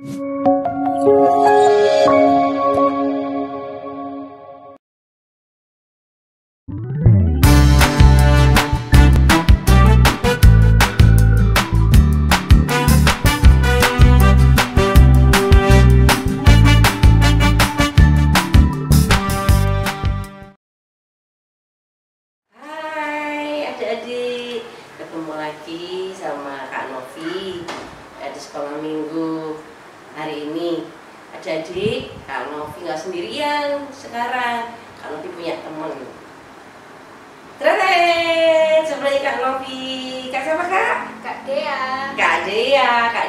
Adik-adik, ketemu lagi sama Kak Novi di sekolah minggu hari ini. Adik-adik, Kak Novi nggak sendirian sekarang. Kak Novi punya teman. Tren, sebenarnya Kak Novi. Kak siapa Kak? Kak Dea. Kak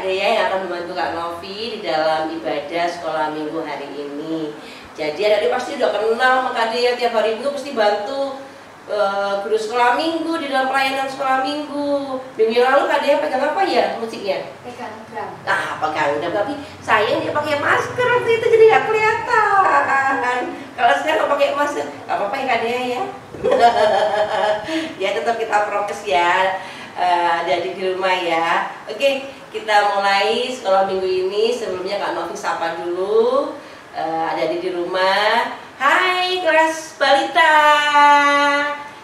Dea yang akan membantu Kak Novi di dalam ibadah sekolah minggu hari ini. Jadi adik-adik pasti udah kenal sama Kak Dea, tiap hari minggu pasti bantu guru sekolah minggu di dalam pelayanan sekolah minggu. Minggu yang lalu Kak Dea pegang apa ya musiknya? Pegang drum. Nah, pegang drum, tapi sayang dia pakai masker waktu itu jadi nggak kelihatan. Kalau sekarang nggak pakai masker, nggak apa-apa ya Kak Dea ya. Ya tetap kita prokes ya, jadi di rumah ya. Oke, kita mulai sekolah minggu ini. Sebelumnya Kak Novi sapa dulu, ada di rumah. Hai kelas balita,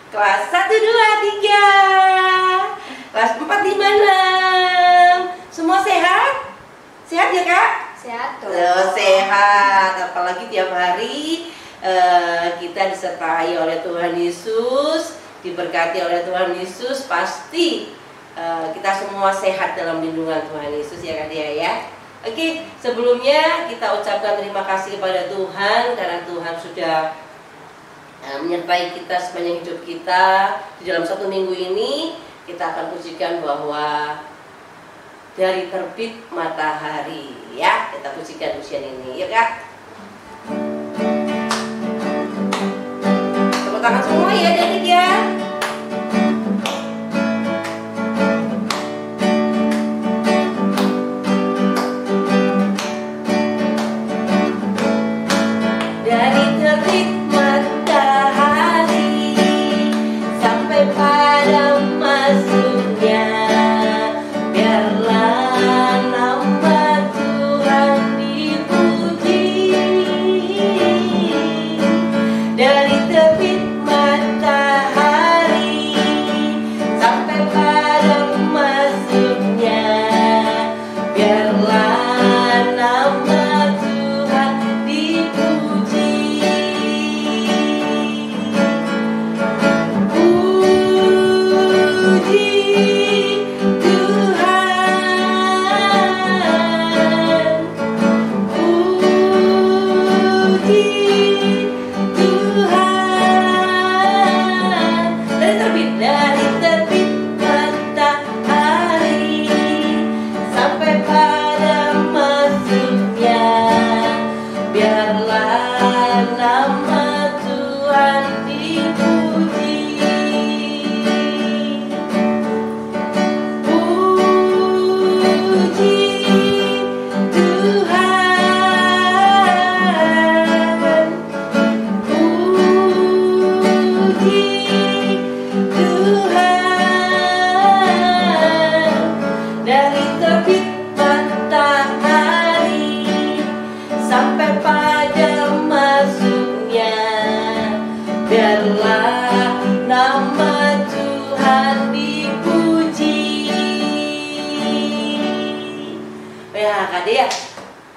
kelas 1, 2, 3, kelas 4, 5, 6. Semua sehat? Sehat ya Kak? Sehat dong. Sehat, apalagi tiap hari kita disertai oleh Tuhan Yesus, diberkati oleh Tuhan Yesus. Pasti kita semua sehat dalam lindungan Tuhan Yesus ya Kak Dea ya. Oke, sebelumnya kita ucapkan terima kasih kepada Tuhan karena Tuhan sudah menyertai kita sepanjang hidup kita. Di dalam 1 minggu ini kita akan pujikan bahwa dari terbit matahari ya. Kita pujikan pujian ini ya Kak. Tepuk tangan semua ya adik ya.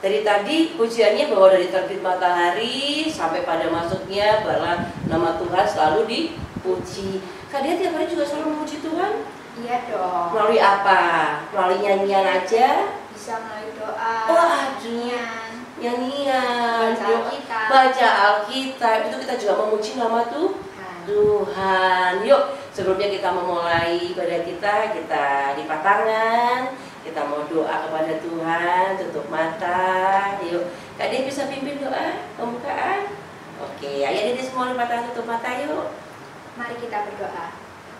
Dari tadi pujiannya bahwa dari terbit matahari sampai pada masuknya bala nama Tuhan selalu dipuji. Kak Dea tiap hari juga selalu memuji Tuhan? Iya dong. Melalui apa? Melalui nyanyian aja? Bisa melalui doa. Oh aduh, nyanyian, baca Alkitab, itu kita juga memuji nama Tuhan. Yuk, sebelumnya kita memulai ibadah kita lipat tangan. Kita mau doa kepada Tuhan, tutup mata. Yuk, Kak Dea bisa pimpin doa pembukaan? Oke, ayo ini semua lipat tangan, tutup mata yuk. Mari kita berdoa.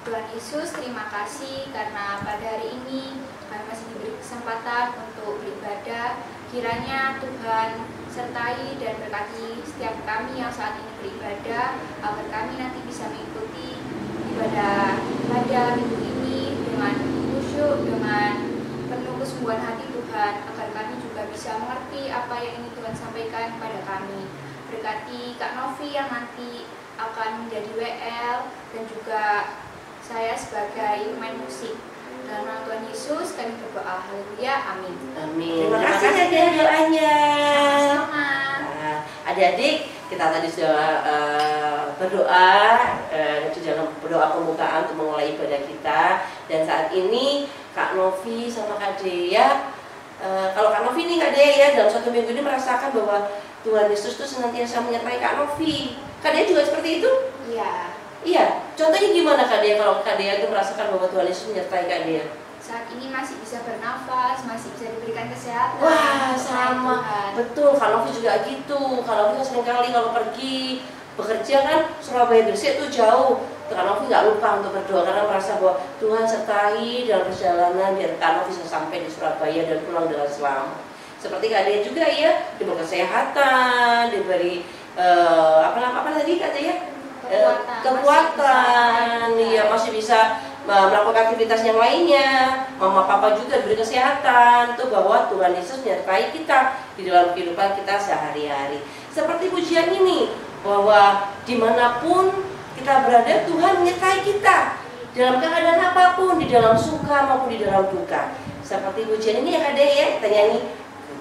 Tuhan Yesus, terima kasih karena pada hari ini kami masih diberi kesempatan untuk beribadah. Kiranya Tuhan sertai dan berkati setiap kami yang saat ini beribadah, agar kami nanti bisa mengikuti ibadah pada minggu ini dengan khusyuk, dengan penuh kesungguhan hati Tuhan. Tuhan, agar kami juga bisa mengerti apa yang ingin Tuhan sampaikan kepada kami. Berkati Kak Novi yang nanti akan menjadi WL, dan juga saya sebagai pemain musik. Dalam nama Tuhan Yesus kami berdoa. Haleluya, amin. Amin. Terima kasih ya doanya. Sama-sama. Nah, adik-adik, kita tadi sudah berdoa di dalam berdoa pembukaan untuk memulai ibadah kita. Dan saat ini Kak Novi sama Kak Dea, kalau Kak Novi nih Kak Dea ya, dalam 1 minggu ini merasakan bahwa Tuhan Yesus itu senantiasa menyertai Kak Novi. Kak Dea juga seperti itu? Iya. Iya. Contohnya gimana Kak Dea kalau Kak Dea itu merasakan bahwa Tuhan Yesus menyertai Kak Dea? Saat ini masih bisa bernafas, masih bisa diberikan kesehatan. Wah, sama. Betul, Kak Novi juga gitu. Kak Novi kan seringkali kalau pergi bekerja kan Surabaya Gresik itu jauh. Kak Novi nggak lupa untuk berdoa karena merasa bahwa Tuhan sertai dalam perjalanan biar Kak Novi bisa sampai di Surabaya dan pulang dengan selamat. Seperti Kak Dea juga ya, diberi kesehatan, diberi apa tadi Kak Dea? Kekuatan, ya masih bisa melakukan aktivitas yang lainnya. Mama papa juga diberi kesehatan tuh, bahwa Tuhan Yesus menyertai kita di dalam kehidupan kita sehari-hari. Seperti pujian ini, bahwa dimanapun kita berada Tuhan menyertai kita dalam keadaan apapun, di dalam suka maupun di dalam duka. Seperti pujian ini ya Kak Dea ya, kita nyanyi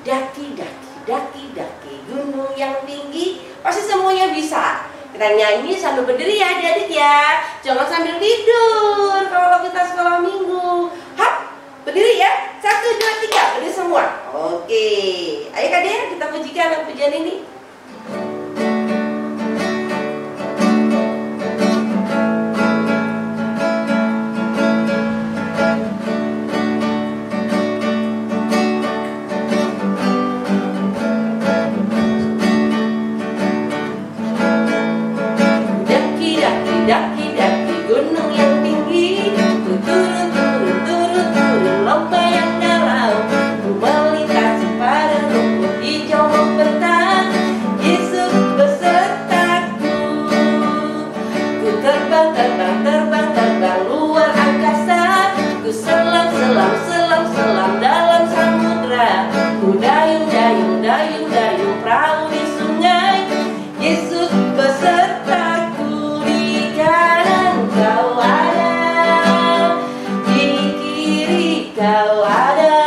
daki daki daki daki gunung yang tinggi, pasti semuanya bisa. Kita nyanyi sambil berdiri ya adik-adik ya, jangan sambil tidur kalau kita sekolah minggu. Hap, berdiri ya, 1, 2, 3, berdiri semua. Oke, ayo Kak Dea, kita pujikan pujian ini. Daki daki gunung yang tinggi, ku turun turun turun turun lomba yang dalam, ku melintasi padang rumput hijau membentang, Yesus besertaku. Ku terbang terbang terbang terbang luar angkasa, ku selam selam selam selam dalam samudra, ku dayung dayung dayung dayung perahu di sungai, Yesus besertaku. Kau ada, di kiri kau ada,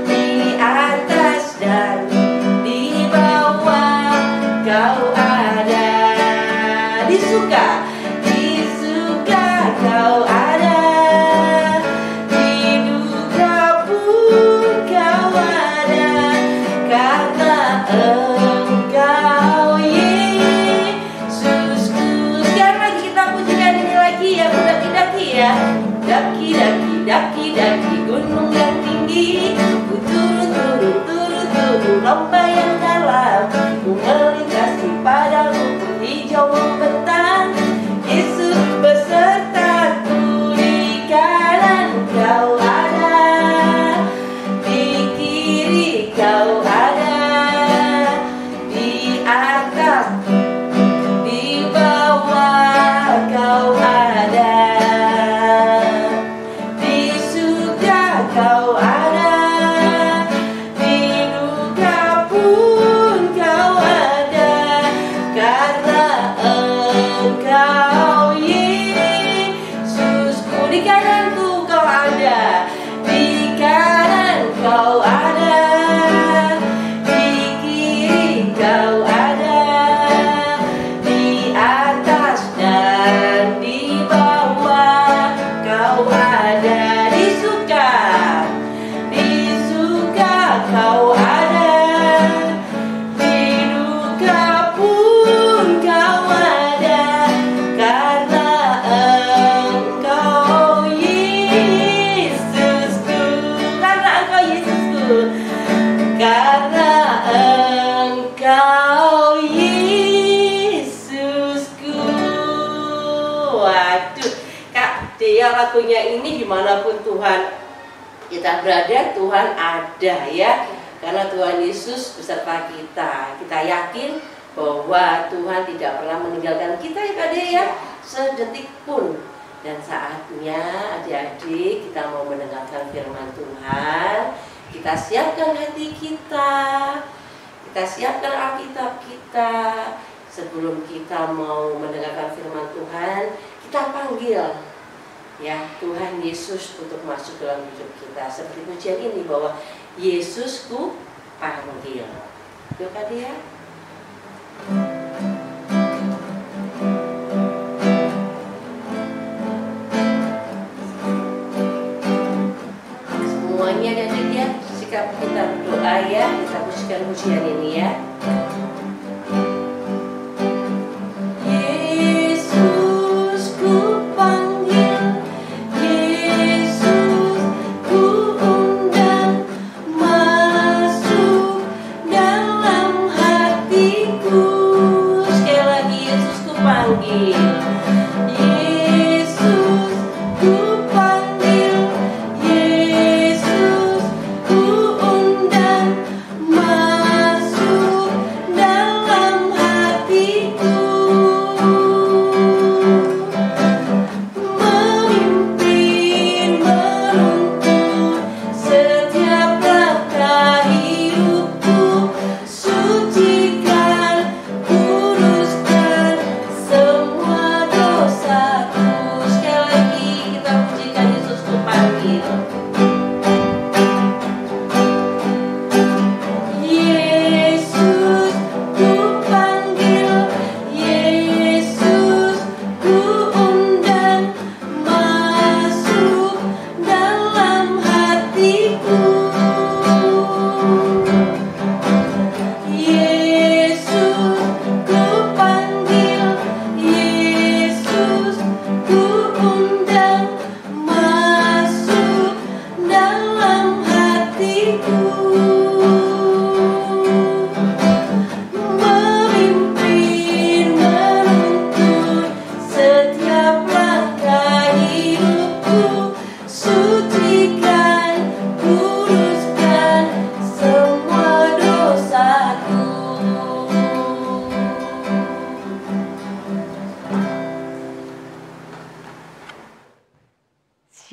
di atas dan di bawah kau ada, di suka kau ada, di duka pun kau ada, karena Engkau ya, daki-daki ya, daki-daki, daki-daki gunung yang tinggi, ku turun turun turun turun lomba yang dalam, ku melintasi padang rumput hijau membentang, Yesus besertaku. Di kanan kau ada, di kiri kau ada, di atas di bawah kau ada, di surga kau ada, di duka pun kau ada, karena Engkau Yesusku. Di kananku kau ada, di kanan kau ada, di kiri kau ada, di atas dan di bawah kau ada, di suka kau ada, di duka pun kau ada, karena Engkau Yesusku, karena Engkau Yesusku, karena Engkau Yesusku. Waduh, Kak Dea, lagunya ini dimanapun Tuhan kita berada, Tuhan ada ya. Karena Tuhan Yesus beserta kita. Kita yakin bahwa Tuhan tidak pernah meninggalkan kita ya Kak Dea ya, sedetik pun. Dan saatnya adik-adik kita mau mendengarkan firman Tuhan. Kita siapkan hati kita, kita siapkan Alkitab kita. Sebelum kita mau mendengarkan firman Tuhan, kita panggil ya Tuhan Yesus untuk masuk dalam hidup kita. Seperti pujian ini bahwa Yesusku panggil. Yuk dia. Semuanya dan dia sikap kita berdoa ya, kita pujikan pujian ini ya.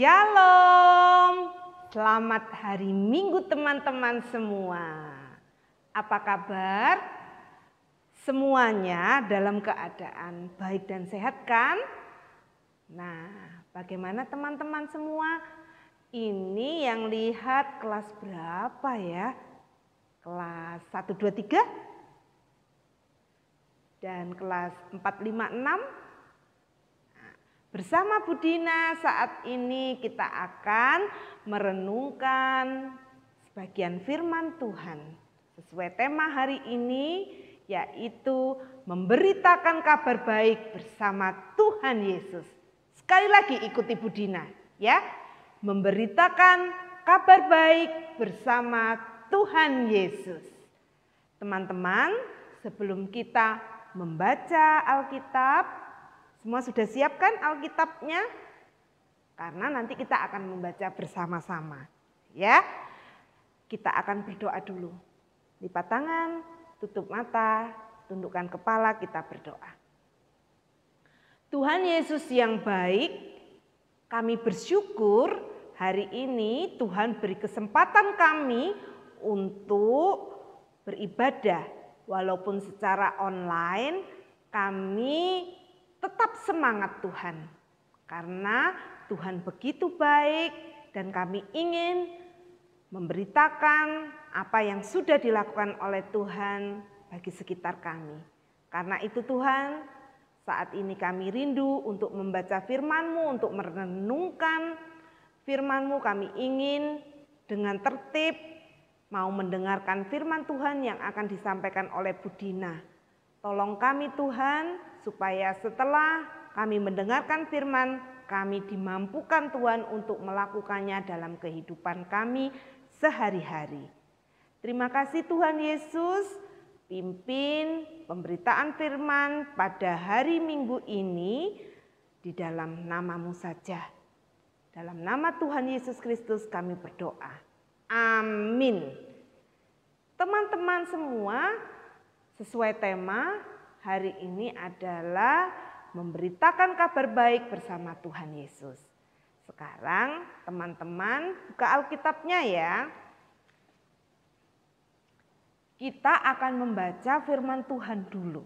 Shalom, selamat hari Minggu teman-teman semua. Apa kabar? Semuanya dalam keadaan baik dan sehat kan? Nah, bagaimana teman-teman semua? Ini yang lihat kelas berapa ya? Kelas 1, 2, 3? Dan kelas 4, 5, 6? Bersama Bu Dina saat ini kita akan merenungkan sebagian firman Tuhan sesuai tema hari ini, yaitu memberitakan kabar baik bersama Tuhan Yesus. Sekali lagi ikuti Bu Dina ya, memberitakan kabar baik bersama Tuhan Yesus. Teman-teman, sebelum kita membaca Alkitab, semua sudah siapkan Alkitabnya? Karena nanti kita akan membaca bersama-sama. Ya, kita akan berdoa dulu. Lipat tangan, tutup mata, tundukkan kepala, kita berdoa. Tuhan Yesus yang baik, kami bersyukur hari ini Tuhan beri kesempatan kami untuk beribadah. Walaupun secara online, kami tetap semangat Tuhan, karena Tuhan begitu baik dan kami ingin memberitakan apa yang sudah dilakukan oleh Tuhan bagi sekitar kami. Karena itu Tuhan, saat ini kami rindu untuk membaca firman-Mu, untuk merenungkan firman-Mu. Kami ingin dengan tertib mau mendengarkan firman Tuhan yang akan disampaikan oleh Bu Dina. Tolong kami Tuhan, supaya setelah kami mendengarkan firman, kami dimampukan Tuhan untuk melakukannya dalam kehidupan kami sehari-hari. Terima kasih Tuhan Yesus, pimpin pemberitaan firman pada hari Minggu ini di dalam nama-Mu saja. Dalam nama Tuhan Yesus Kristus kami berdoa. Amin. Teman-teman semua, sesuai tema hari ini adalah memberitakan kabar baik bersama Tuhan Yesus. Sekarang teman-teman buka Alkitabnya ya. kita akan membaca firman Tuhan dulu.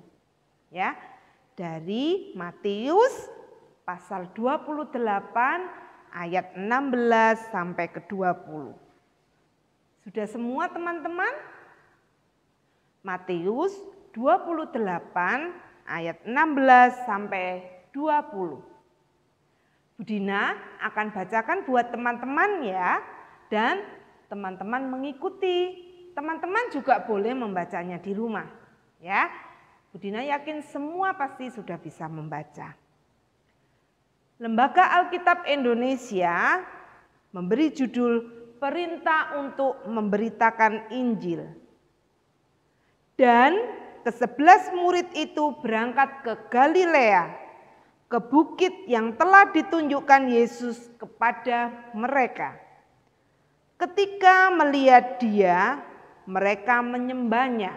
Ya. Dari Matius pasal 28 ayat 16 sampai ke 20. Sudah semua teman-teman? Matius 28 ayat 16 sampai 20. Bu Dina akan bacakan buat teman-teman ya, dan teman-teman mengikuti. Teman-teman juga boleh membacanya di rumah ya. Bu Dina yakin semua pasti sudah bisa membaca. Lembaga Alkitab Indonesia memberi judul Perintah untuk Memberitakan Injil. Dan ke-11 murid itu berangkat ke Galilea, ke bukit yang telah ditunjukkan Yesus kepada mereka. Ketika melihat Dia, mereka menyembahnya,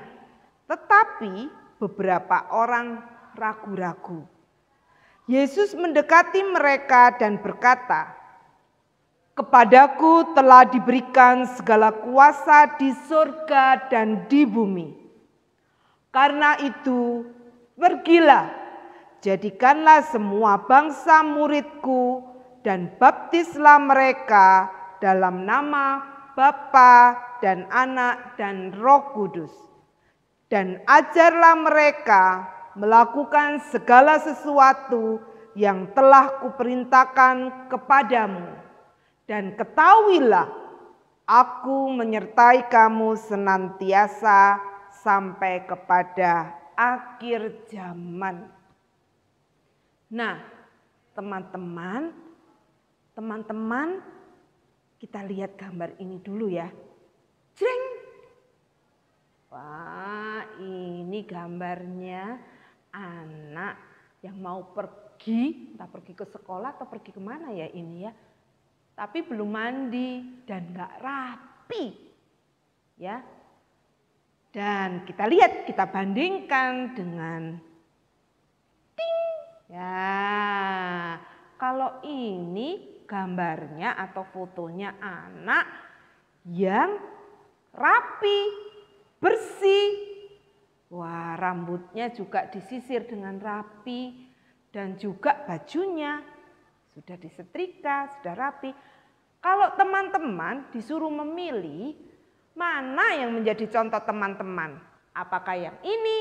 tetapi beberapa orang ragu-ragu. Yesus mendekati mereka dan berkata, "Kepadaku telah diberikan segala kuasa di surga dan di bumi. Karena itu, pergilah, jadikanlah semua bangsa muridku dan baptislah mereka dalam nama Bapa dan Anak dan Roh Kudus. Dan ajarlah mereka melakukan segala sesuatu yang telah kuperintahkan kepadamu. Dan ketahuilah, aku menyertai kamu senantiasa sampai kepada akhir zaman." Nah, teman-teman, kita lihat gambar ini dulu ya. Jreng. Wah, ini gambarnya anak yang mau pergi, entah pergi ke sekolah atau pergi kemana ya ini ya. Tapi belum mandi dan gak rapi. Ya. Dan kita lihat, kita bandingkan dengan ting. Ya, kalau ini gambarnya atau fotonya anak yang rapi, bersih. Wah, rambutnya juga disisir dengan rapi dan juga bajunya sudah disetrika, sudah rapi. Kalau teman-teman disuruh memilih mana yang menjadi contoh teman-teman, apakah yang ini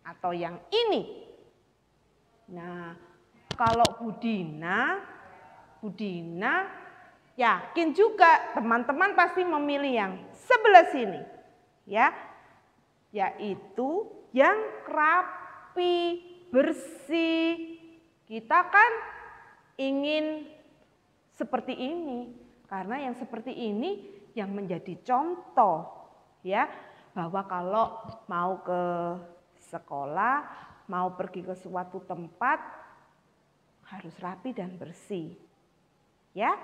atau yang ini? Nah, kalau Bu Dina yakin juga teman-teman pasti memilih yang sebelah sini, ya. Yaitu yang rapi, bersih. Kita kan ingin seperti ini, karena yang seperti ini yang menjadi contoh, ya, bahwa kalau mau ke sekolah, mau pergi ke suatu tempat harus rapi dan bersih. Ya.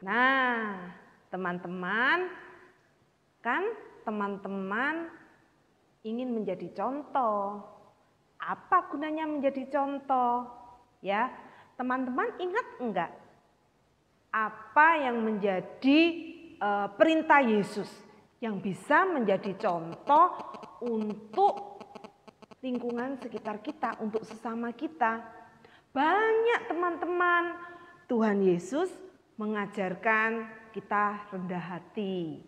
Nah, teman-teman ingin menjadi contoh. Apa gunanya menjadi contoh? Ya, teman-teman ingat enggak apa yang menjadi perintah Yesus yang bisa menjadi contoh untuk lingkungan sekitar kita, untuk sesama kita? Banyak teman-teman, Tuhan Yesus mengajarkan kita rendah hati.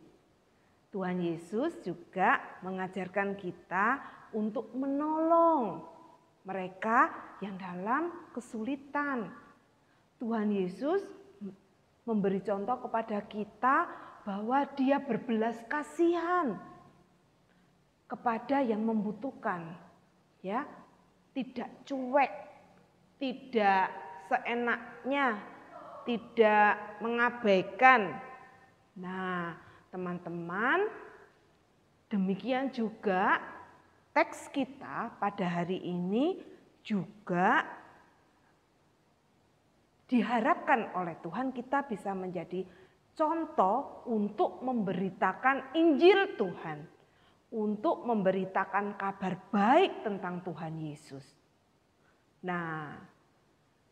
Tuhan Yesus juga mengajarkan kita untuk menolong mereka yang dalam kesulitan. Tuhan Yesus memberi contoh kepada kita bahwa Dia berbelas kasihan kepada yang membutuhkan, ya, tidak cuek, tidak seenaknya, tidak mengabaikan. Nah, teman-teman, demikian juga teks kita pada hari ini juga diharapkan oleh Tuhan kita bisa menjadi contoh untuk memberitakan Injil Tuhan, untuk memberitakan kabar baik tentang Tuhan Yesus. Nah,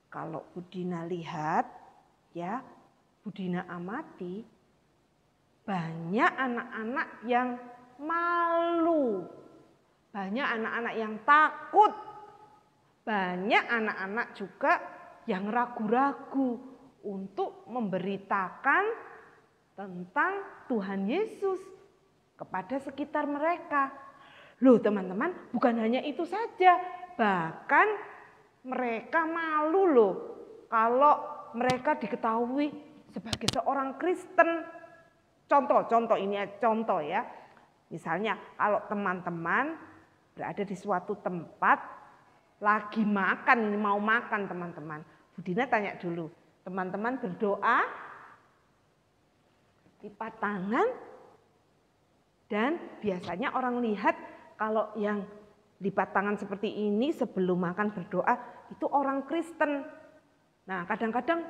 kalau Bu Dina lihat, ya, Bu Dina amati, banyak anak-anak yang malu. Banyak anak-anak yang takut. Banyak anak-anak juga yang ragu-ragu untuk memberitakan tentang Tuhan Yesus kepada sekitar mereka. Loh teman-teman, bukan hanya itu saja. Bahkan mereka malu loh kalau mereka diketahui sebagai seorang Kristen. Contoh ini contoh ya. Misalnya kalau teman-teman berada di suatu tempat lagi makan, ini mau makan teman-teman. Bu Dina tanya dulu, teman-teman berdoa, lipat tangan, dan biasanya orang lihat kalau yang lipat tangan seperti ini sebelum makan berdoa itu orang Kristen. Nah kadang-kadang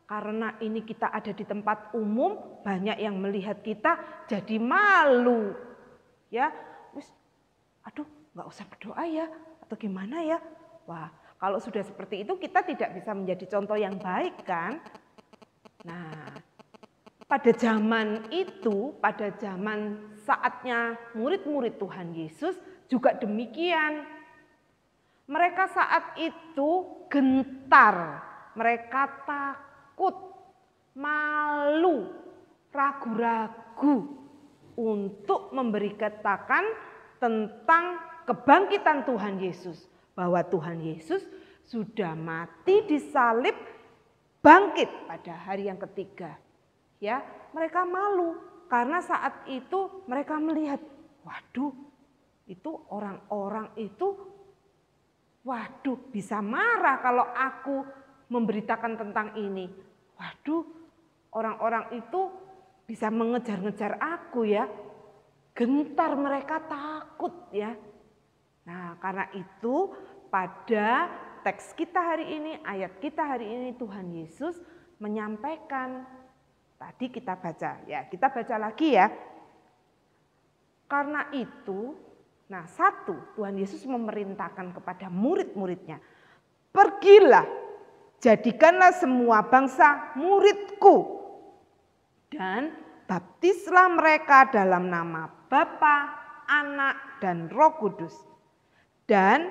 karena ini kita ada di tempat umum, banyak yang melihat kita jadi malu. Ya, aduh nggak usah berdoa ya, atau gimana ya. Wah kalau sudah seperti itu kita tidak bisa menjadi contoh yang baik kan. Nah pada zaman itu, pada zaman saatnya murid-murid Tuhan Yesus juga demikian. Mereka saat itu gentar, mereka takut, malu, ragu-ragu untuk memberitakan tentang kebangkitan Tuhan Yesus. Bahwa Tuhan Yesus sudah mati disalib, bangkit pada hari yang ketiga. Ya, mereka malu karena saat itu mereka melihat, waduh, itu orang-orang itu, waduh, bisa marah kalau aku memberitakan tentang ini. Waduh, orang-orang itu bisa mengejar-ngejar aku ya. Gentar, mereka takut ya. Nah, karena itu pada teks kita hari ini, ayat kita hari ini, Tuhan Yesus menyampaikan. Tadi kita baca, ya kita baca lagi ya. Karena itu, nah satu, Tuhan Yesus memerintahkan kepada murid-muridnya, pergilah, jadikanlah semua bangsa muridku, dan baptislah mereka dalam nama Bapa, Anak, dan Roh Kudus. Dan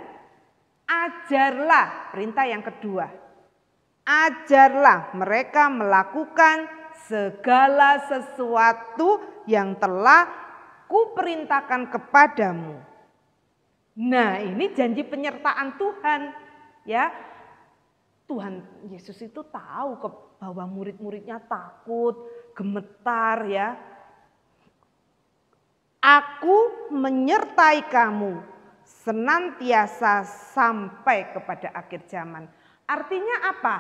ajarlah, perintah yang kedua, ajarlah mereka melakukan segala sesuatu yang telah kuperintahkan kepadamu. Nah, ini janji penyertaan Tuhan, ya. Tuhan Yesus itu tahu bahwa murid-muridnya takut, gemetar ya. Aku menyertai kamu senantiasa sampai kepada akhir zaman. Artinya apa?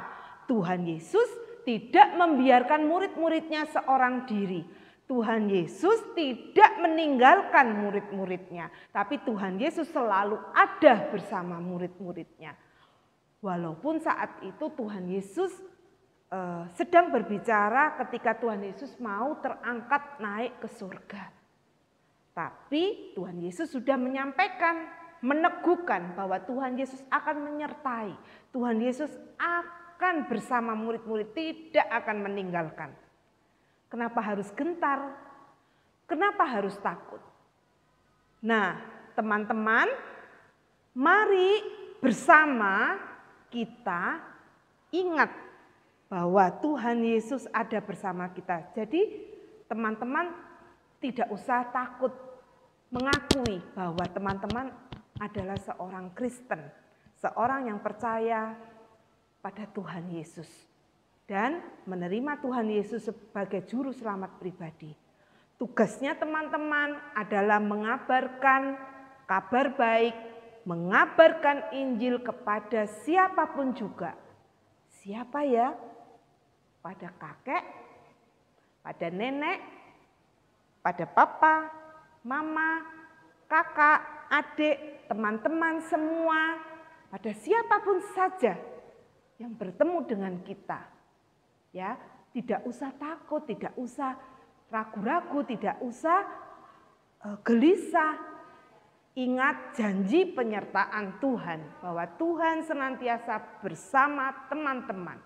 Tuhan Yesus tidak membiarkan murid-muridnya seorang diri. Tuhan Yesus tidak meninggalkan murid-muridnya. Tapi Tuhan Yesus selalu ada bersama murid-muridnya. Walaupun saat itu Tuhan Yesus sedang berbicara ketika Tuhan Yesus mau terangkat naik ke surga. Tapi Tuhan Yesus sudah menyampaikan, meneguhkan bahwa Tuhan Yesus akan menyertai. Tuhan Yesus akan bersama murid-murid, tidak akan meninggalkan. Kenapa harus gentar? Kenapa harus takut? Nah, teman-teman, mari bersama kita ingat bahwa Tuhan Yesus ada bersama kita. Jadi, teman-teman tidak usah takut mengakui bahwa teman-teman adalah seorang Kristen, seorang yang percaya pada Tuhan Yesus dan menerima Tuhan Yesus sebagai juru selamat pribadi. Tugasnya teman-teman adalah mengabarkan kabar baik, mengabarkan Injil kepada siapapun juga. Siapa ya? Pada kakek, pada nenek, pada papa, mama, kakak, adik, teman-teman semua, pada siapapun saja yang bertemu dengan kita. Ya, tidak usah takut, tidak usah ragu-ragu, tidak usah gelisah. Ingat janji penyertaan Tuhan, bahwa Tuhan senantiasa bersama teman-teman.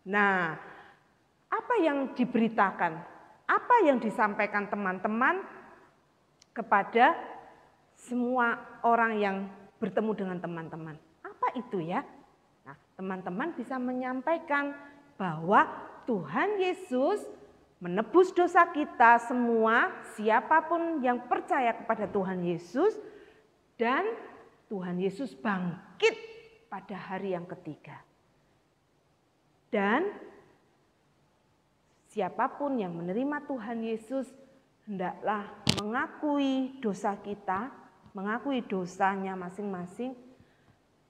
Nah, apa yang diberitakan? Apa yang disampaikan teman-teman? kepada semua orang yang bertemu dengan teman-teman. Apa itu ya? Nah, teman-teman bisa menyampaikan bahwa Tuhan Yesus menebus dosa kita semua, siapapun yang percaya kepada Tuhan Yesus, dan Tuhan Yesus bangkit pada hari yang ketiga. Dan siapapun yang menerima Tuhan Yesus hendaklah mengakui dosa kita, mengakui dosanya masing-masing,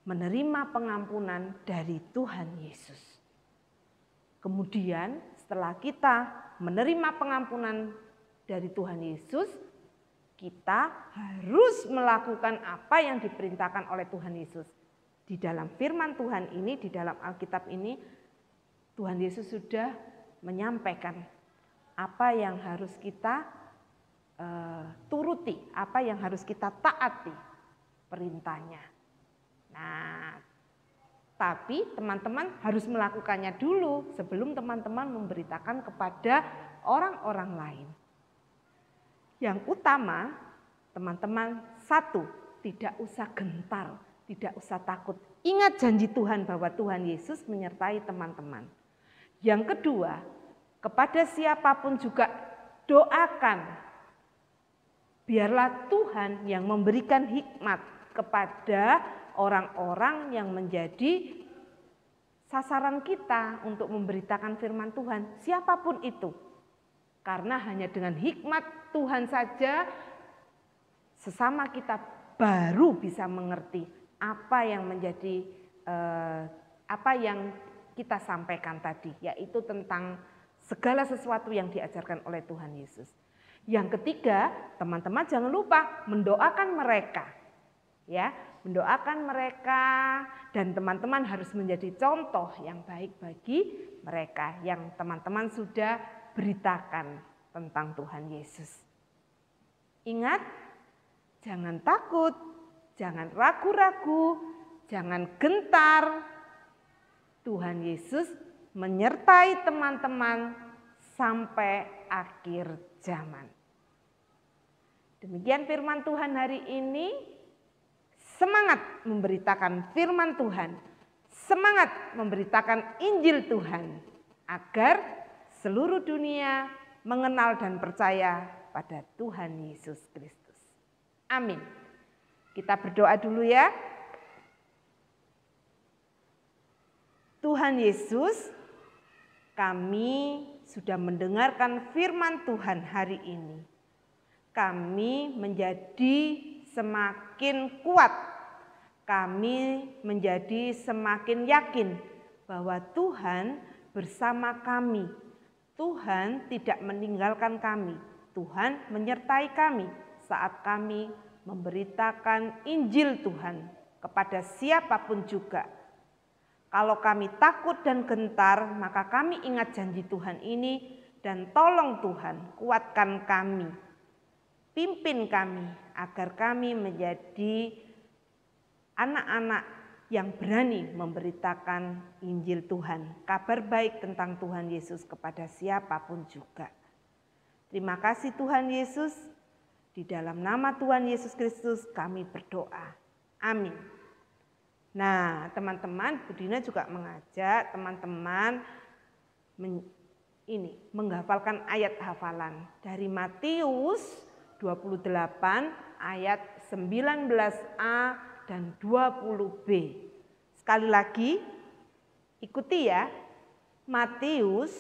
menerima pengampunan dari Tuhan Yesus. Kemudian setelah kita menerima pengampunan dari Tuhan Yesus, kita harus melakukan apa yang diperintahkan oleh Tuhan Yesus. Di dalam firman Tuhan ini, di dalam Alkitab ini, Tuhan Yesus sudah menyampaikan apa yang harus kita turuti, apa yang harus kita taati perintahnya. Nah, tapi teman-teman harus melakukannya dulu sebelum teman-teman memberitakan kepada orang-orang lain. Yang utama, teman-teman, satu, tidak usah gentar, tidak usah takut. Ingat janji Tuhan bahwa Tuhan Yesus menyertai teman-teman. Yang kedua, kepada siapapun juga doakan. Biarlah Tuhan yang memberikan hikmat kepada orang-orang yang menjadi sasaran kita untuk memberitakan firman Tuhan, siapapun itu. Karena hanya dengan hikmat Tuhan saja sesama kita baru bisa mengerti apa yang menjadi apa yang kita sampaikan tadi, yaitu tentang segala sesuatu yang diajarkan oleh Tuhan Yesus. Yang ketiga, teman-teman jangan lupa mendoakan mereka. Ya, mendoakan mereka, dan teman-teman harus menjadi contoh yang baik bagi mereka yang teman-teman sudah beritakan tentang Tuhan Yesus. Ingat, jangan takut, jangan ragu-ragu, jangan gentar. Tuhan Yesus menyertai teman-teman sampai akhir zaman. Demikian firman Tuhan hari ini. Semangat memberitakan firman Tuhan, semangat memberitakan Injil Tuhan, agar seluruh dunia mengenal dan percaya pada Tuhan Yesus Kristus. Amin. Kita berdoa dulu ya. Tuhan Yesus, kami sudah mendengarkan firman Tuhan hari ini. Kami menjadi semakin kuat, kami menjadi semakin yakin bahwa Tuhan bersama kami. Tuhan tidak meninggalkan kami, Tuhan menyertai kami saat kami memberitakan Injil Tuhan kepada siapapun juga. Kalau kami takut dan gentar, maka kami ingat janji Tuhan ini dan tolong Tuhan, kuatkan kami. Pimpin kami agar kami menjadi anak-anak yang berani memberitakan Injil Tuhan, kabar baik tentang Tuhan Yesus kepada siapapun juga. Terima kasih Tuhan Yesus, di dalam nama Tuhan Yesus Kristus kami berdoa. Amin. Nah, teman-teman, Bu Dina juga mengajak teman-teman menghafalkan ayat hafalan dari Matius 28 ayat 19a dan 20b. Sekali lagi, ikuti ya. Matius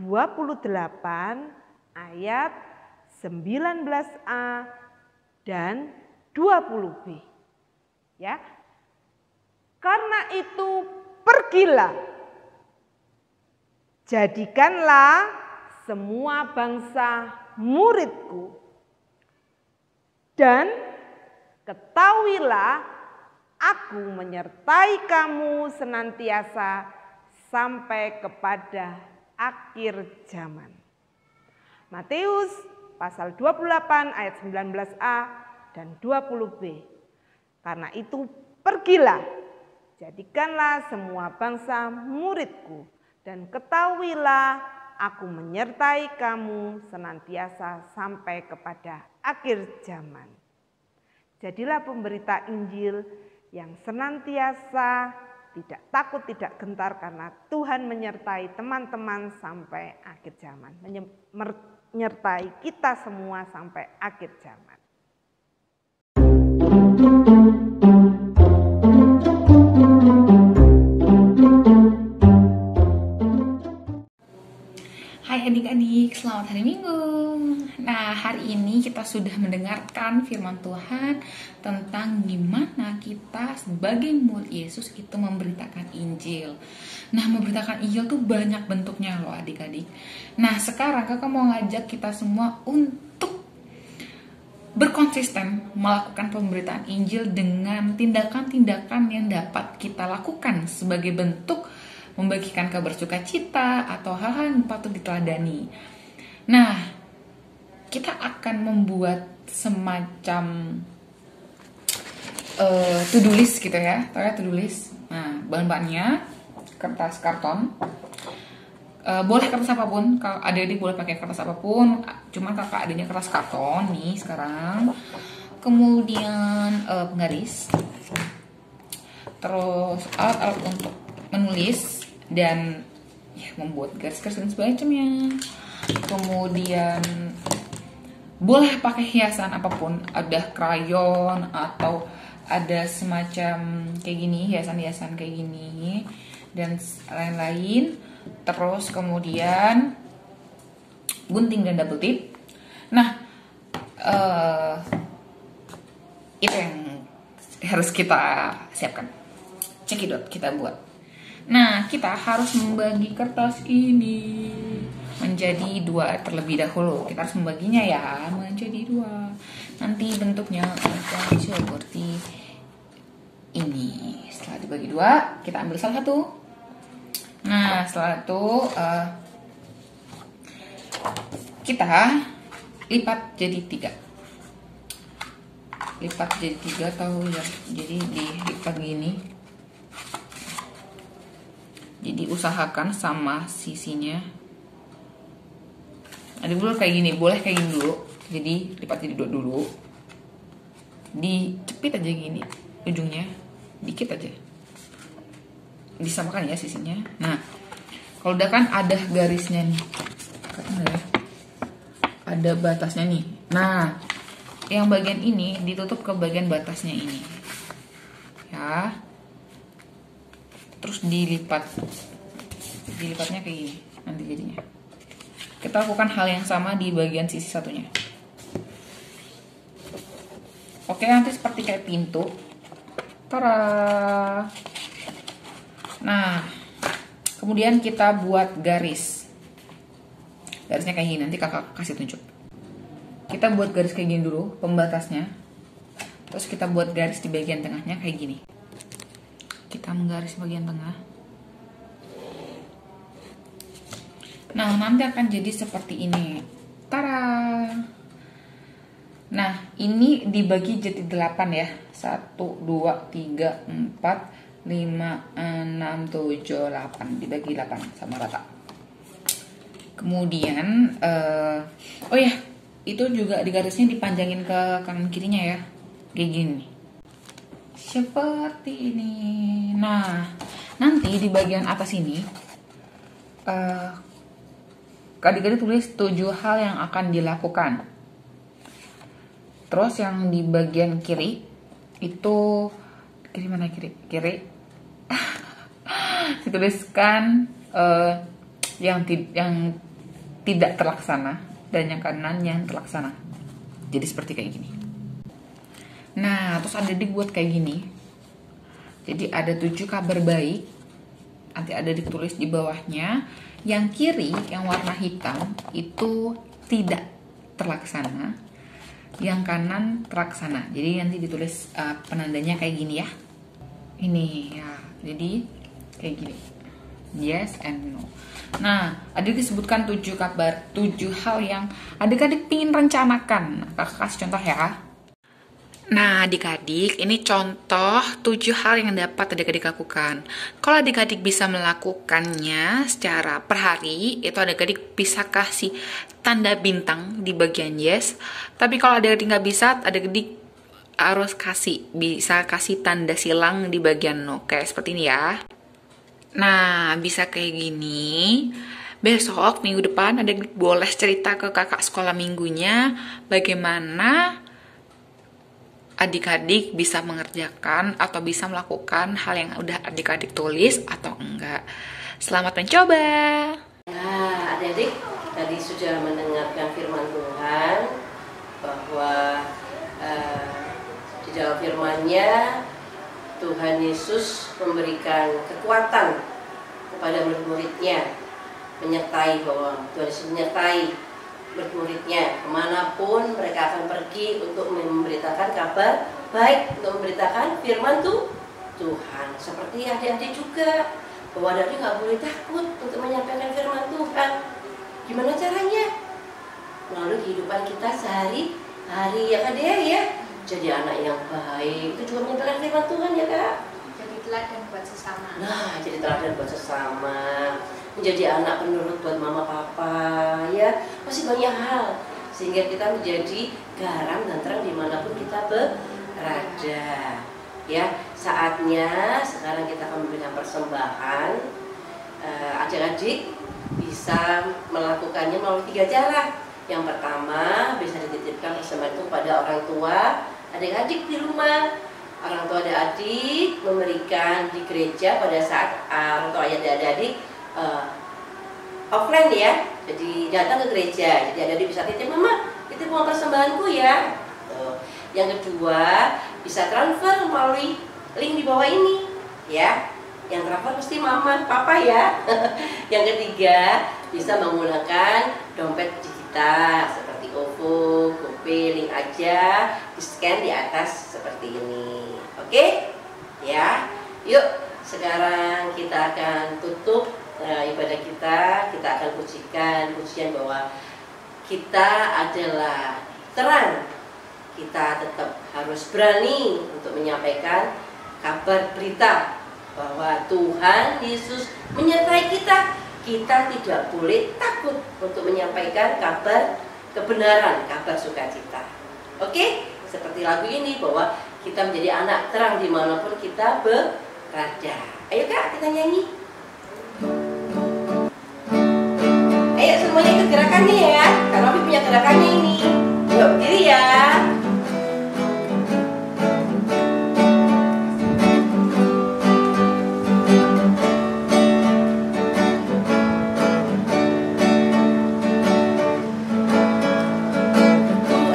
28 ayat 19a dan 20b. Ya. Karena itu pergilah, jadikanlah semua bangsa muridku, dan ketahuilah aku menyertai kamu senantiasa sampai kepada akhir zaman. Matius pasal 28 ayat 19a dan 20b. Karena itu pergilah, jadikanlah semua bangsa muridku, dan ketahuilah aku menyertai kamu senantiasa sampai kepada akhir zaman. Jadilah pemberita Injil yang senantiasa tidak takut, tidak gentar, karena Tuhan menyertai teman-teman sampai akhir zaman. Menyertai kita semua sampai akhir zaman. Hai adik-adik, selamat hari Minggu. Nah, hari ini kita sudah mendengarkan firman Tuhan tentang gimana kita sebagai murid Yesus itu memberitakan Injil. Nah, memberitakan Injil tuh banyak bentuknya loh adik-adik. Nah, sekarang kakak mau ngajak kita semua untuk berkonsisten melakukan pemberitaan Injil dengan tindakan-tindakan yang dapat kita lakukan sebagai bentuk membagikan kabar sukacita atau hal-hal yang patut diteladani. Nah, kita akan membuat semacam to-do list gitu ya, to-do list. Nah, bahan-bahannya kertas karton. Boleh kertas apapun, kalau adik-adik boleh pakai kertas apapun. Cuman kakak adanya kertas karton nih sekarang. Kemudian penggaris. Terus alat-alat untuk menulis dan ya, membuat garis-garis dan sebagainya. Kemudian boleh pakai hiasan apapun, ada krayon atau ada semacam kayak gini, hiasan-hiasan kayak gini dan lain-lain. Terus kemudian gunting dan double tip. Nah, itu yang harus kita siapkan. Cekidot kita buat. Nah, kita harus membagi kertas ini menjadi 2 terlebih dahulu. Kita harus membaginya ya menjadi 2. Nanti bentuknya akan seperti ini. Setelah dibagi 2, kita ambil salah satu. Nah, setelah itu kita lipat jadi 3. Lipat jadi 3 atau ya, jadi dilipat gini. Jadi usahakan sama sisinya. Ada dulu kayak gini, boleh kayak gini dulu. Jadi lipat jadi 2 dulu. Dicepit aja gini ujungnya, dikit aja. Disamakan ya sisinya. Nah, kalau udah kan ada garisnya nih. Ada batasnya nih. Nah, yang bagian ini ditutup ke bagian batasnya ini. Ya. Terus dilipatnya kayak gini nanti jadinya. Kita lakukan hal yang sama di bagian sisi satunya. Oke, nanti seperti kayak pintu. Tara. Nah, kemudian kita buat garis. Garisnya kayak gini, nanti kakak kasih tunjuk. Kita buat garis kayak gini dulu, pembatasnya. Terus kita buat garis di bagian tengahnya kayak gini. Kita menggaris bagian tengah. Nah, nanti akan jadi seperti ini. Tara. Nah, ini dibagi jadi 8 ya. 1, 2, 3, 4, 5, 6, 7, 8. Dibagi 8 sama rata. Kemudian, oh ya, itu juga di garisnya dipanjangin ke kanan kirinya ya. Kayak gini. Seperti ini. Nah, nanti di bagian atas ini adik-adik tulis 7 hal yang akan dilakukan. Terus yang di bagian kiri itu kiri mana kiri dituliskan yang tidak terlaksana dan yang kanan yang terlaksana. Jadi seperti kayak gini. Nah, terus adik buat kayak gini. Jadi ada 7 kabar baik. Nanti ada ditulis di bawahnya. Yang kiri, yang warna hitam, itu tidak terlaksana. Yang kanan terlaksana. Jadi nanti ditulis penandanya kayak gini ya. Ini ya. Jadi kayak gini. Yes and no. Nah, adik disebutkan 7 kabar, 7 hal yang adik-adik pingin rencanakan. Kakak kasih contoh ya. Nah, adik-adik, ini contoh 7 hal yang dapat adik-adik lakukan. Kalau adik-adik bisa melakukannya secara per hari, itu adik-adik bisa kasih tanda bintang di bagian yes. Tapi kalau adik-adik nggak bisa, adik-adik harus bisa kasih tanda silang di bagian no. Kayak seperti ini ya. Nah, bisa kayak gini. Besok, minggu depan, adik-adik boleh cerita ke kakak sekolah minggunya bagaimana adik-adik bisa mengerjakan atau bisa melakukan hal yang udah adik-adik tulis atau enggak. Selamat mencoba. Nah, adik-adik tadi sudah mendengarkan firman Tuhan bahwa di dalam firman-Nya Tuhan Yesus memberikan kekuatan kepada murid-muridnya, menyertai bahwa Tuhan Yesus menyertai murid-muridnya kemanapun mereka akan pergi untuk memberitakan kabar baik, untuk memberitakan firman Tuhan. Seperti adik-adik juga, bahwa adik nggak boleh takut untuk menyampaikan firman Tuhan. Gimana caranya? Melalui kehidupan kita sehari-hari ya Kak Dea ya. Jadi anak yang baik itu juga menyampaikan firman Tuhan ya Kak. Jadi teladan buat sesama. Nah, jadi teladan buat sesama, menjadi anak penurut buat mama papa ya, masih banyak hal sehingga kita menjadi garam dan terang dimanapun kita berada ya. Saatnya sekarang kita akan memberikan persembahan. Adik-adik bisa melakukannya melalui 3 cara. Yang pertama, bisa dititipkan persembahan itu pada orang tua adik-adik di rumah. Orang tua adik-adik memberikan di gereja pada saat orang tua adik-adik offline ya, jadi datang ke gereja. Jadi adik-adik bisa titip, mama titip uang persembahanku ya. Tuh. Yang kedua, bisa transfer melalui link di bawah ini ya. Yang transfer pasti mama papa ya. Yang ketiga, bisa menggunakan dompet digital seperti OVO, GoPay, link aja, di scan di atas seperti ini. Oke ya, yuk sekarang kita akan tutup ibadah kita akan pujian bahwa kita adalah terang. Kita tetap harus berani untuk menyampaikan kabar berita bahwa Tuhan Yesus menyertai kita. Kita tidak boleh takut untuk menyampaikan kabar kebenaran, kabar sukacita. Oke? Seperti lagu ini bahwa kita menjadi anak terang dimanapun kita berada. Ayo Kak, kita nyanyi. Ayo semuanya ikut gerakannya ya. Kak Novi punya gerakannya ini. Yuk berdiri ya.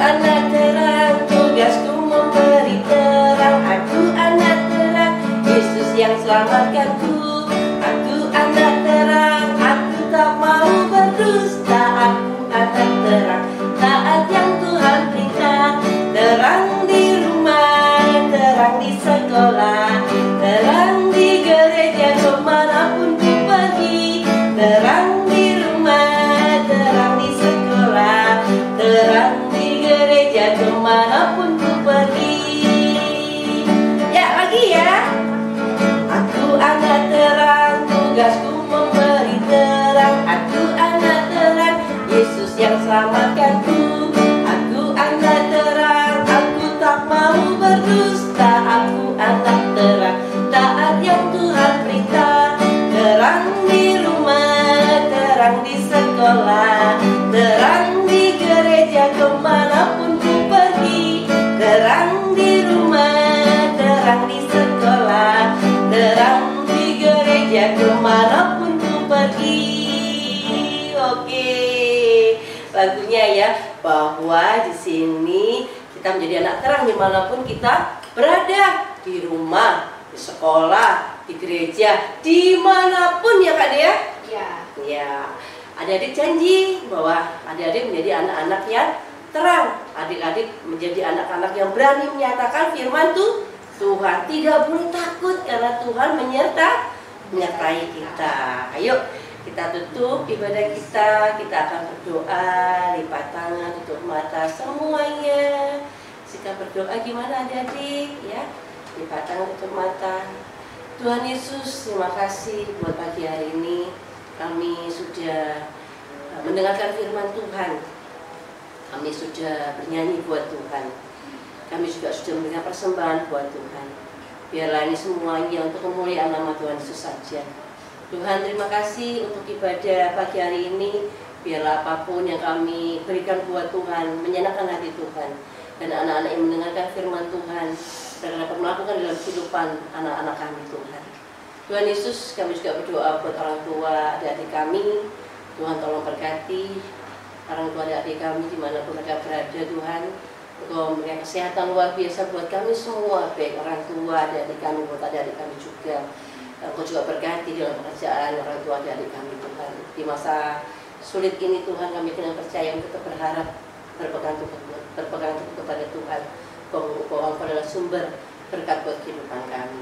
Aku anak terang, tugasku memberi terang. Aku anak terang, Yesus yang selamatkanku. Aku anak terang, aku tak mau berdusta. Aku anak terang, taat yang Tuhan perintah. Terang di rumah, terang di sekolah, terang di gereja kemanapun ku pergi. Terang di rumah, terang di sekolah, terang di gereja kemanapun ku pergi. Ya lagi ya. Aku anak terang, tugasku memberi terang. Aku anak terang, Yesus yang selamatkanku. Aku anak terang, aku tak mau berdusta. Aku anak terang, taat yang Tuhan perintah. Terang di rumah, terang di sekolah, terang di gereja kemanapun ku pergi. Terang di rumah, terang di sekolah, terang di gereja kemanapun ku pergi. Oke, lagunya ya, bahwa di sini kita menjadi anak terang dimanapun kita berada, di rumah, di sekolah, di gereja, dimanapun ya Kak Dea. Ya. Ya, adik-adik janji bahwa adik-adik menjadi anak-anak yang terang. Adik-adik menjadi anak-anak yang berani menyatakan firman Tuhan. Tidak boleh takut karena Tuhan menyertai kita. Ayo kita tutup ibadah kita akan berdoa, lipat tangan, tutup mata semuanya. kita berdoa gimana adik-adik ya, dipatang tutup mata. Tuhan Yesus, terima kasih buat pagi hari ini kami sudah mendengarkan firman Tuhan. Kami sudah bernyanyi buat Tuhan. Kami juga sudah memberikan persembahan buat Tuhan. Biarlah ini semuanya untuk kemuliaan nama Tuhan Yesus saja. Tuhan, terima kasih untuk ibadah pagi hari ini. Biarlah apapun yang kami berikan buat Tuhan menyenangkan hati Tuhan. Dan anak-anak yang mendengarkan firman Tuhan dan dapat melakukan dalam kehidupan anak-anak kami Tuhan. Tuhan Yesus, kami juga berdoa buat orang tua adik-adik kami. Tuhan tolong berkati orang tua adik-adik kami dimanapun mereka berada Tuhan. Engkau memberikan kesehatan luar biasa buat kami semua, baik orang tua adik-adik kami, buat adik-adik kami juga. Engkau juga berkati dalam pekerjaan orang tua adik-adik kami Tuhan. Di masa sulit ini Tuhan, kami dengan percaya tetap berharap berpegang teguh kepada Tuhan. Bahwa Engkau adalah sumber berkat buat kehidupan kami.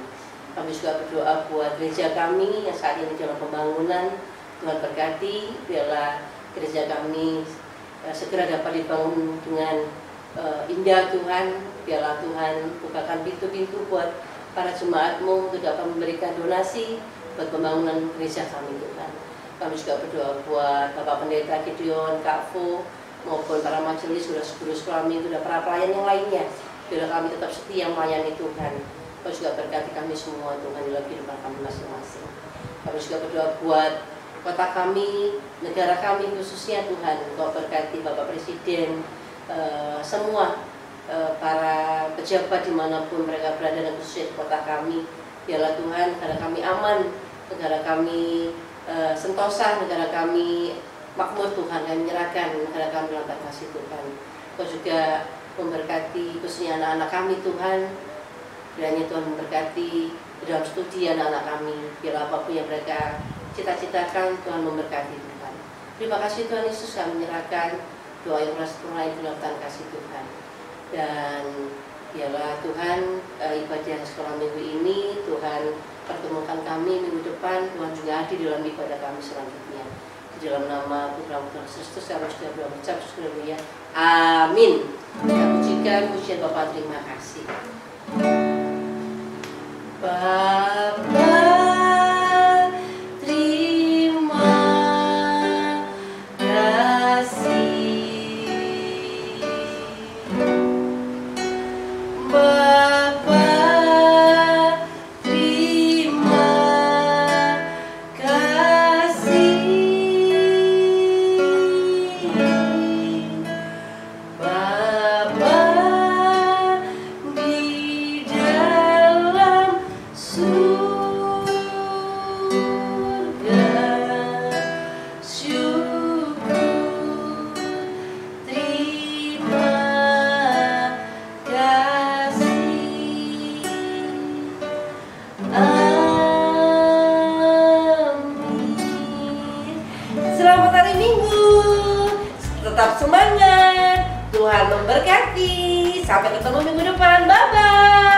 Kami juga berdoa buat gereja kami yang saat ini dalam pembangunan. Tuhan berkati, biarlah gereja kami segera dapat dibangun dengan indah Tuhan. Biarlah Tuhan bukakan pintu-pintu buat para jemaat-Mu untuk dapat memberikan donasi buat pembangunan gereja kami Tuhan. Kami juga berdoa buat Bapak Pendeta Gideon, Kak Fu, maupun para majelis, guru kami, sudah para pelayan yang lainnya. Biarlah kami tetap setia melayani Tuhan. Kau juga berkati kami semua Tuhan dalam kehidupan kami masing-masing. Kami juga berdoa buat kota kami, negara kami khususnya Tuhan. Kau berkati Bapak Presiden, semua para pejabat dimanapun mereka berada dan khususnya di kota kami. Biarlah Tuhan, negara kami aman, negara kami sentosa, negara kami makmur Tuhan. Kami menyerahkan negara kami dalam kasih Tuhan. Kau juga memberkati khususnya anak-anak kami Tuhan. Kiranya Tuhan memberkati dalam studi anak-anak kami. Biarlah apapun yang mereka cita-citakan, Tuhan memberkati Tuhan. Terima kasih Tuhan Yesus, kami menyerahkan doa yang keras pernah dalam tangan kasih Tuhan. Dan biarlah Tuhan ibadah sekolah minggu ini Tuhan pertemukan kami minggu depan. Tuhan juga hadir dalam ibadah kami selanjutnya. Di dalam nama Putra Tuhan Kristus kami sudah berucap haleluya. Amin. Kita pujikan pujian Bapa, terima kasih. Bapa, terima kasih. Bapa, terima kasih. Bapa di dalam surga, syukur, terima kasih. Amin. Selamat hari Minggu. Tetap semangat. Tuhan memberkati. Sampai ketemu minggu depan. Bye-bye.